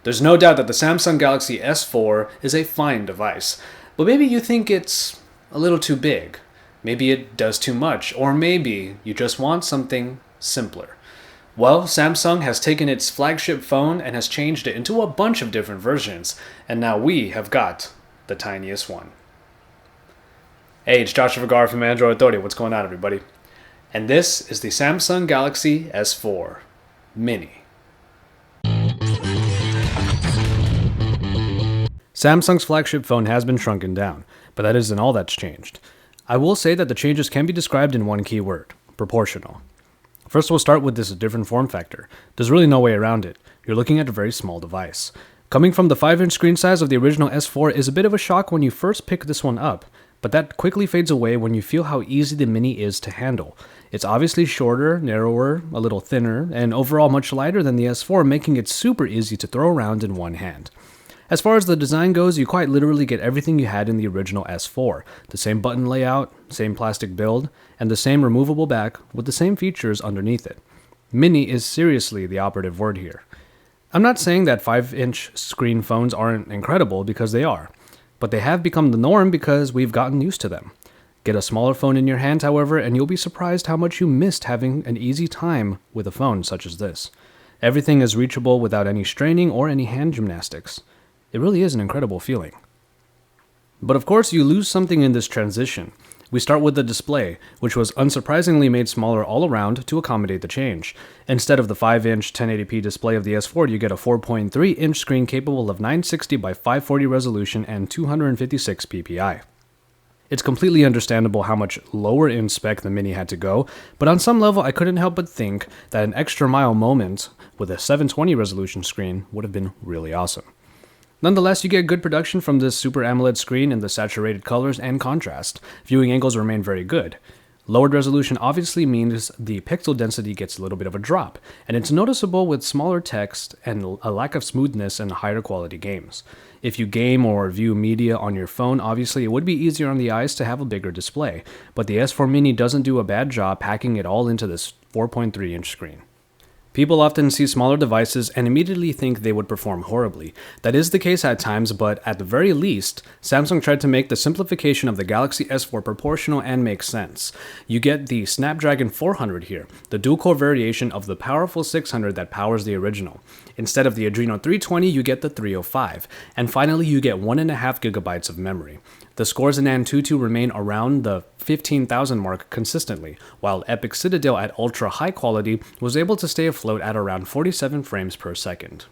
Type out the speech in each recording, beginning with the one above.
There's no doubt that the Samsung Galaxy S4 is a fine device, but maybe you think it's a little too big. Maybe it does too much, or maybe you just want something simpler. Well, Samsung has taken its flagship phone and has changed it into a bunch of different versions, and now we have got the tiniest one. Hey, it's Joshua Vergara from Android Authority. What's going on, everybody? And this is the Samsung Galaxy S4 Mini. Samsung's flagship phone has been shrunken down, but that isn't all that's changed. I will say that the changes can be described in one key word: proportional. First, we'll start with this different form factor. There's really no way around it. You're looking at a very small device. Coming from the 5-inch screen size of the original S4 is a bit of a shock when you first pick this one up, but that quickly fades away when you feel how easy the Mini is to handle. It's obviously shorter, narrower, a little thinner, and overall much lighter than the S4, making it super easy to throw around in one hand. As far as the design goes, you quite literally get everything you had in the original S4. The same button layout, same plastic build, and the same removable back with the same features underneath it. Mini is seriously the operative word here. I'm not saying that 5-inch screen phones aren't incredible, because they are, but they have become the norm because we've gotten used to them. Get a smaller phone in your hand, however, and you'll be surprised how much you missed having an easy time with a phone such as this. Everything is reachable without any straining or any hand gymnastics. It really is an incredible feeling. But of course, you lose something in this transition. We start with the display, which was unsurprisingly made smaller all around to accommodate the change. Instead of the 5-inch 1080p display of the S4, you get a 4.3-inch screen capable of 960 by 540 resolution and 256 ppi. It's completely understandable how much lower in spec the Mini had to go, but on some level I couldn't help but think that an extra mile moment with a 720 resolution screen would have been really awesome. Nonetheless, you get good production from this Super AMOLED screen in the saturated colors and contrast. Viewing angles remain very good. Lowered resolution obviously means the pixel density gets a little bit of a drop, and it's noticeable with smaller text and a lack of smoothness in higher quality games. If you game or view media on your phone, obviously it would be easier on the eyes to have a bigger display, but the S4 Mini doesn't do a bad job packing it all into this 4.3-inch screen. People often see smaller devices and immediately think they would perform horribly. That is the case at times, but at the very least, Samsung tried to make the simplification of the Galaxy S4 proportional and make sense. You get the Snapdragon 400 here, the dual-core variation of the powerful 600 that powers the original. Instead of the Adreno 320, you get the 305. And finally, you get 1.5 GB of memory. The scores in Antutu remain around the 15,000 mark consistently, while Epic Citadel at ultra high quality was able to stay afloat at around 47 frames per second.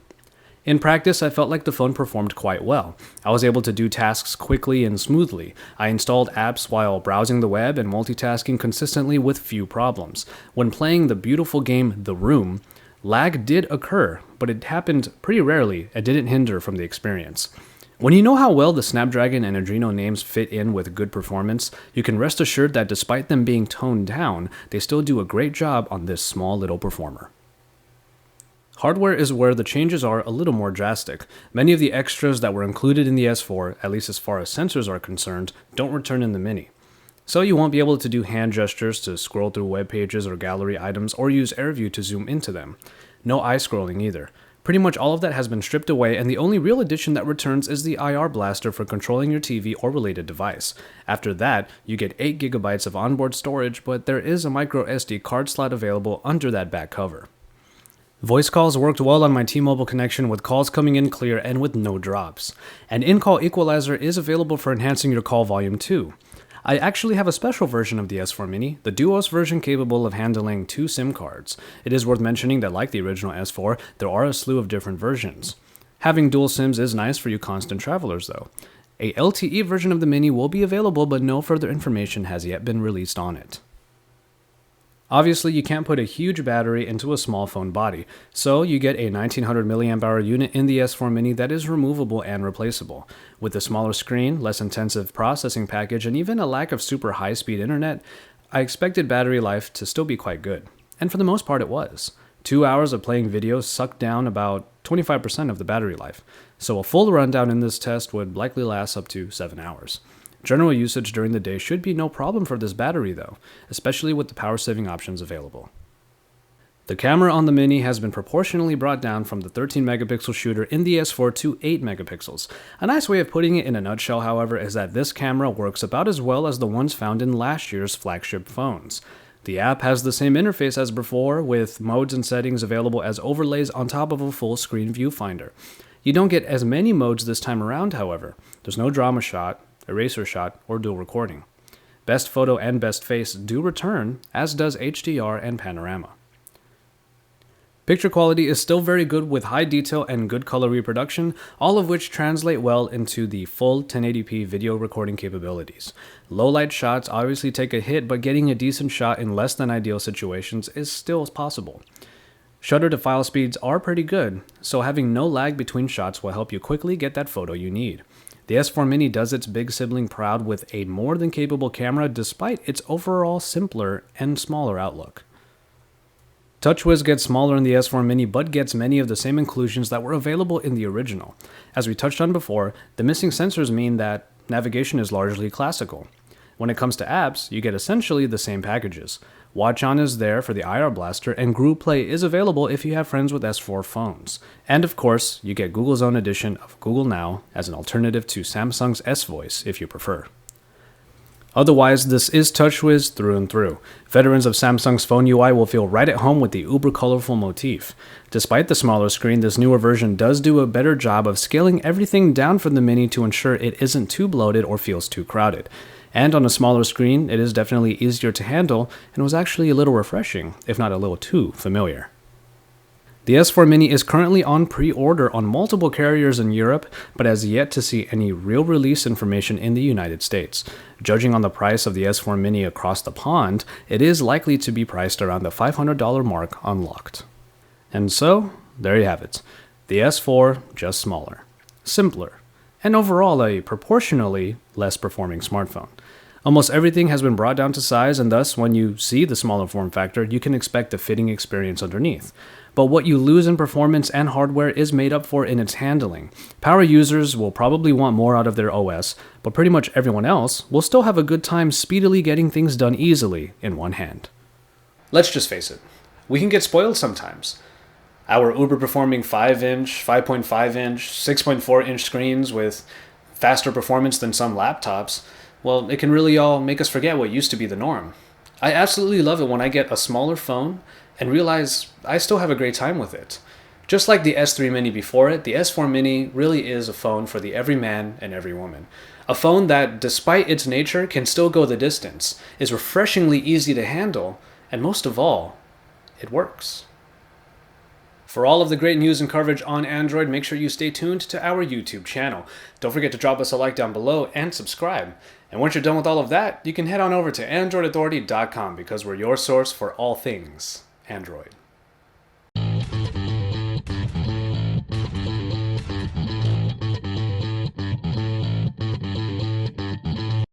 In practice, I felt like the phone performed quite well. I was able to do tasks quickly and smoothly. I installed apps while browsing the web and multitasking consistently with few problems. When playing the beautiful game The Room, lag did occur, but it happened pretty rarely and didn't hinder from the experience. When you know how well the Snapdragon and Adreno names fit in with good performance, you can rest assured that despite them being toned down, they still do a great job on this small little performer. Hardware is where the changes are a little more drastic. Many of the extras that were included in the S4, at least as far as sensors are concerned, don't return in the Mini. So you won't be able to do hand gestures to scroll through web pages or gallery items or use AirView to zoom into them. No eye scrolling either. Pretty much all of that has been stripped away, and the only real addition that returns is the IR blaster for controlling your TV or related device. After that, you get 8 GB of onboard storage, but there is a micro SD card slot available under that back cover. Voice calls worked well on my T-Mobile connection, with calls coming in clear and with no drops. An in-call equalizer is available for enhancing your call volume too. I actually have a special version of the S4 Mini, the Duos version capable of handling 2 SIM cards. It is worth mentioning that, like the original S4, there are a slew of different versions. Having dual SIMs is nice for you constant travelers though. A LTE version of the Mini will be available, but no further information has yet been released on it. Obviously, you can't put a huge battery into a small phone body, so you get a 1900 mAh unit in the S4 Mini that is removable and replaceable. With a smaller screen, less intensive processing package, and even a lack of super high-speed internet, I expected battery life to still be quite good. And for the most part it was. 2 hours of playing videos sucked down about 25% of the battery life, so a full rundown in this test would likely last up to 7 hours. General usage during the day should be no problem for this battery though, especially with the power saving options available. The camera on the Mini has been proportionally brought down from the 13 megapixel shooter in the S4 to 8 megapixels. A nice way of putting it in a nutshell, however, is that this camera works about as well as the ones found in last year's flagship phones. The app has the same interface as before, with modes and settings available as overlays on top of a full-screen viewfinder. You don't get as many modes this time around, however. There's no drama shot, eraser shot, or dual recording. Best photo and best face do return, as does HDR and panorama. Picture quality is still very good with high detail and good color reproduction, all of which translate well into the full 1080p video recording capabilities. Low light shots obviously take a hit, but getting a decent shot in less than ideal situations is still possible. Shutter to file speeds are pretty good, so having no lag between shots will help you quickly get that photo you need. The S4 Mini does its big sibling proud with a more than capable camera despite its overall simpler and smaller outlook. Touchwiz gets smaller in the S4 Mini but gets many of the same inclusions that were available in the original. As we touched on before, the missing sensors mean that navigation is largely classical. When it comes to apps, you get essentially the same packages. Watch On is there for the IR Blaster, and Group Play is available if you have friends with S4 phones. And of course, you get Google's own edition of Google Now as an alternative to Samsung's S Voice if you prefer. Otherwise, this is Touchwiz through and through. Veterans of Samsung's phone UI will feel right at home with the uber colorful motif. Despite the smaller screen, this newer version does do a better job of scaling everything down for the Mini to ensure it isn't too bloated or feels too crowded. And on a smaller screen, it is definitely easier to handle and was actually a little refreshing, if not a little too familiar. The S4 Mini is currently on pre-order on multiple carriers in Europe, but has yet to see any real release information in the United States. Judging on the price of the S4 Mini across the pond, it is likely to be priced around the $500 mark unlocked. And so, there you have it. The S4, just smaller, simpler, and overall a proportionally less performing smartphone. Almost everything has been brought down to size, and thus, when you see the smaller form factor, you can expect a fitting experience underneath. But what you lose in performance and hardware is made up for in its handling. Power users will probably want more out of their OS, but pretty much everyone else will still have a good time speedily getting things done easily in one hand. Let's just face it, we can get spoiled sometimes. Our uber-performing 5-inch, 5.5-inch, 6.4-inch screens with faster performance than some laptops, well, it can really all make us forget what used to be the norm. I absolutely love it when I get a smaller phone and realize I still have a great time with it. Just like the S3 Mini before it, the S4 Mini really is a phone for the every man and every woman. A phone that, despite its nature, can still go the distance, is refreshingly easy to handle, and most of all, it works. For all of the great news and coverage on Android, make sure you stay tuned to our YouTube channel. Don't forget to drop us a like down below and subscribe. And once you're done with all of that, you can head on over to AndroidAuthority.com because we're your source for all things Android.